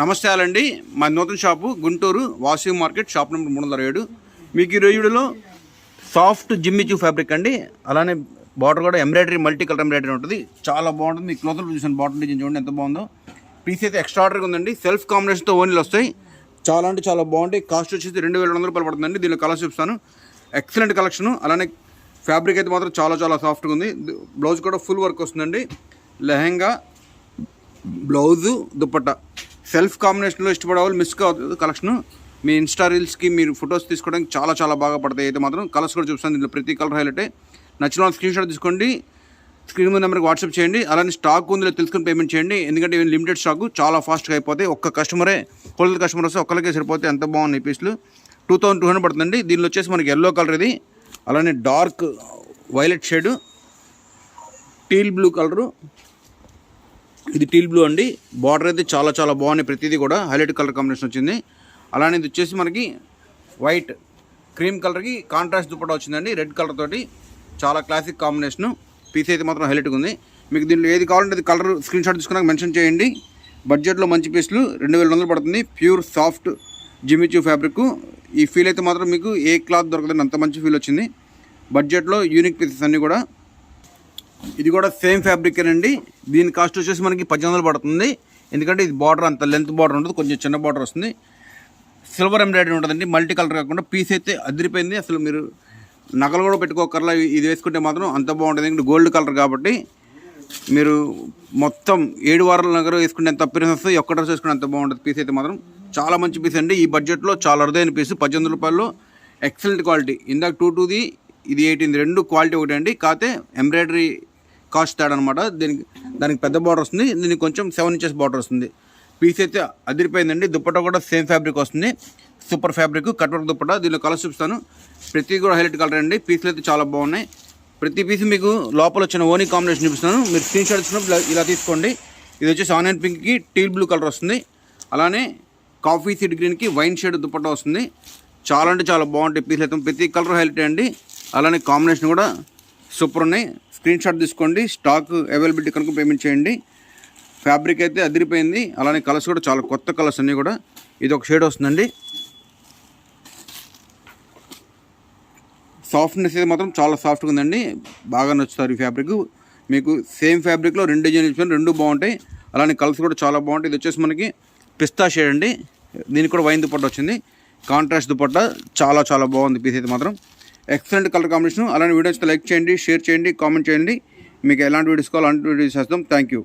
నమస్తే అండి. మా నూతన shop Guntur Vasavi market shop number 307. మీకు ఈ రోజులో సాఫ్ట్ జిమ్మిచూ ఫ్యాబ్రిక్ అండి. అలానే బార్డర్ కూడా ఎంబ్రాయిడరీ మల్టీ కలర్ ఎంబ్రాయిడరీ ఉంటుంది. చాలా బాగుంటుంది. మీకు క్లోజర్ చూసాను బాటమ్ డిజైన్ చూడండి ఎంత బాగుందో. పీస్ అయితే ఎక్స్ట్రా ఆర్డర్గా ఉందండి. సెల్ఫ్ కాంబినేషన్తో ఓన్లు వస్తాయి. చాలా అంటే చాలా బాగుంటాయి. కాస్ట్ వచ్చేసి 2200 రూపాయలు పడుతుందండి. దీనిలో కలర్స్ చూపిస్తాను. Excellent collection. అలానే ఫ్యాబ్రిక్ అయితే మాత్రం చాలా చాలా సాఫ్ట్గా ఉంది. బ్లౌజ్ కూడా ఫుల్ వర్క్ వస్తుందండి. లెహంగా, బ్లౌజు, దుపట్టా సెల్ఫ్ కాంబినేషన్లో ఇష్టపడే వాళ్ళు మిస్ కావద్దు కలెక్షన్. మీ ఇన్స్టా రీల్స్కి మీరు ఫొటోస్ తీసుకోవడానికి చాలా చాలా బాగా పడతాయి. అయితే మాత్రం కలర్స్ కూడా చూపిస్తాను. దీంట్లో ప్రతి కలర్ హైలైటే. నచ్చిన స్క్రీన్ షాట్ తీసుకోండి. స్క్రీన్ మీద నెంబర్కి వాట్సాప్ చేయండి. అలానే స్టాక్ ఉందో తెలుసుకొని పేమెంట్ చేయండి. ఎందుకంటే ఇవి లిమిటెడ్ స్టాక్, చాలా ఫాస్ట్గా అయిపోతాయి. ఒక్క కస్టమరే హోల్సేల్ కస్టమర్ వస్తే ఒక్కరికే సరిపోతే ఎంత బాగున్నాయి పీసులు. 2200 పడుతుందండి. దీనిలో వచ్చేసి మనకి ఎల్లో కలర్ ఇది, అలానే dark violet shade, teal blue colour, ఇది టీల్ బ్లూ అండి. బార్డర్ అయితే చాలా చాలా బాగున్నాయి. ప్రతిదీ కూడా హైలైట్ కలర్ కాంబినేషన్ వచ్చింది. అలానే ఇది వచ్చేసి మనకి వైట్ క్రీమ్ కలర్కి కాంట్రాస్ట్ దుపట్టా వచ్చిందండి. రెడ్ కలర్ తోటి చాలా క్లాసిక్ కాంబినేషను. పీస్ అయితే మాత్రం హైలైట్గా ఉంది. మీకు దీంట్లో ఏది కావాలంటే అది కలర్ స్క్రీన్ షాట్ తీసుకున్నాక మెన్షన్ చేయండి. బడ్జెట్లో మంచి పీసులు 2200 పడుతుంది. Pure soft Jimmy Choo fabric. ఈ ఫీల్ అయితే మాత్రం మీకు ఏ క్లాత్ దొరకదండి, అంత మంచి ఫీల్ వచ్చింది. బడ్జెట్లో యూనిక్ పీసెస్ అన్నీ కూడా. ఇది కూడా సేమ్ ఫ్యాబ్రికేనండి. దీని కాస్ట్ వచ్చేసి మనకి 1800 పడుతుంది. ఎందుకంటే ఇది బార్డర్ అంత లెంత్ బార్డర్ ఉంటుంది, కొంచెం చిన్న బార్డర్ వస్తుంది. సిల్వర్ ఎంబ్రాయిడరీ ఉంటుందండి, మల్టీ కలర్ కాకుండా. పీస్ అయితే అదిరిపోయింది. అసలు మీరు నగలు కూడా పెట్టుకోకర్లా, ఇది వేసుకుంటే మాత్రం అంత బాగుంటుంది. ఎందుకంటే గోల్డ్ కలర్ కాబట్టి మీరు మొత్తం 7 వారాల నగలు వేసుకుంటే ఎంత అప్పిరెన్స్ వస్తుంది, ఒక్క డ్రెస్ వేసుకుంటే అంత బాగుంటుంది. పీస్ అయితే మాత్రం చాలా మంచి పీస్ అండి. ఈ బడ్జెట్లో చాలా అరుదైన పీస్. 1800 రూపాయల్లో ఎక్సలెంట్ క్వాలిటీ. ఇందాక 22ది, ఇది 18, రెండు క్వాలిటీ ఒకటి అండి. కాకపోతే ఎంబ్రాయిడరీ కాస్ట్ తేడా అనమాట. దానికి పెద్ద బార్డర్ వస్తుంది, దీనికి కొంచెం 7 ఇంచెస్ బార్డర్ వస్తుంది. పీస్ అయితే అదిరిపోయిందండి. దుపట్టా కూడా సేమ్ ఫ్యాబ్రిక్ వస్తుంది. Super fabric cut work dupatta. దీనిలో కలర్స్ చూపిస్తాను. ప్రతి కూడా హైలైట్ కలర్ అండి. పీసులు అయితే చాలా బాగున్నాయి. ప్రతి పీస్ మీకు లోపల వచ్చిన ఓనీ కాంబినేషన్ చూపిస్తాను. మీరు స్క్రీన్ షాట్ ఇచ్చినప్పుడు ఇలా తీసుకోండి. ఇది వచ్చేసి ఆనియన్ పింక్కి టీల్ బ్లూ కలర్ వస్తుంది. అలానే కాఫీ సీడ్ గ్రీన్కి వైన్ షేడ్ దుపట్టా వస్తుంది. చాలా అంటే చాలా బాగుంటాయి పీసులు అయితే. ప్రతి కలర్ హైలైట్ అండి. అలానే కాంబినేషన్ కూడా సూపర్ ఉన్నాయి. స్క్రీన్ షాట్ తీసుకోండి. స్టాక్ అవైలబిలిటీ కనుక పేమెంట్ చేయండి. ఫ్యాబ్రిక్ అయితే అదిరిపోయింది. అలానే కలర్స్ కూడా చాలా కొత్త కలర్స్ అన్నీ కూడా. ఇది ఒక షేడ్ వస్తుందండి. సాఫ్ట్నెస్ అయితే మాత్రం చాలా సాఫ్ట్గా ఉందండి. బాగా నచ్చుతారు ఈ ఫ్యాబ్రిక్. మీకు సేమ్ ఫ్యాబ్రిక్లో 2 డిజైన్ ఇచ్చాను, 2 బాగుంటాయి. అలానే కలర్స్ కూడా చాలా బాగుంటాయి. ఇది వచ్చేసి మనకి పిస్తా షేడ్ అండి. దీనికి కూడా వైన్ దుపట్టా వచ్చింది, కాంట్రాస్ట్ దుపట్టా. చాలా చాలా బాగుంది పీస్ అయితే మాత్రం. Excellent colour combination. అలానే వీడియోస్ లైక్ చేయండి, షేర్ చేయండి, కామెంట్ చేయండి. మీకు ఎలాంటి వీడియోస్ కావాలో అలాంటి వీడియోస్ చేస్తాం. Thank you.